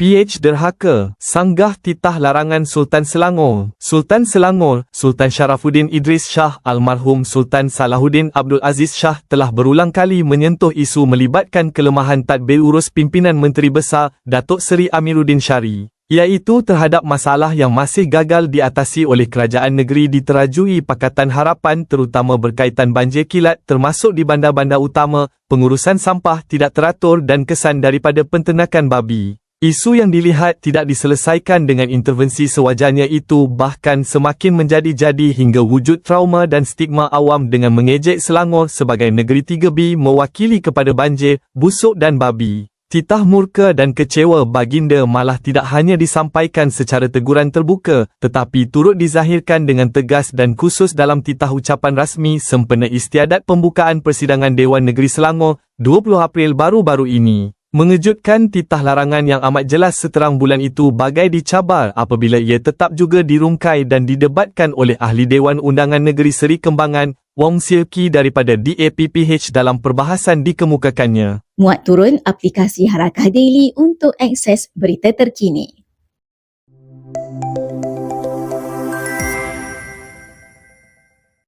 PH derhaka, sanggah titah larangan Sultan Selangor. Sultan Selangor, Sultan Sharafuddin Idris Shah almarhum Sultan Salahuddin Abdul Aziz Shah telah berulang kali menyentuh isu melibatkan kelemahan tadbir urus pimpinan Menteri Besar Datuk Seri Amiruddin Syari, iaitu terhadap masalah yang masih gagal diatasi oleh kerajaan negeri diterajui Pakatan Harapan terutama berkaitan banjir kilat termasuk di bandar-bandar utama, pengurusan sampah tidak teratur dan kesan daripada penternakan babi. Isu yang dilihat tidak diselesaikan dengan intervensi sewajarnya itu bahkan semakin menjadi-jadi hingga wujud trauma dan stigma awam dengan mengejek Selangor sebagai negeri 3B mewakili kepada banjir, busuk dan babi. Titah murka dan kecewa baginda malah tidak hanya disampaikan secara teguran terbuka, tetapi turut dizahirkan dengan tegas dan khusus dalam titah ucapan rasmi sempena istiadat pembukaan persidangan Dewan Negeri Selangor 20 April baru-baru ini. Mengejutkan, titah larangan yang amat jelas seterang bulan itu bagai dicabar apabila ia tetap juga dirungkai dan didebatkan oleh Ahli Dewan Undangan Negeri Seri Kembangan, Wong Siew Kee daripada DAPPH dalam perbahasan dikemukakannya. Muat turun aplikasi Harakah Daily untuk akses berita terkini.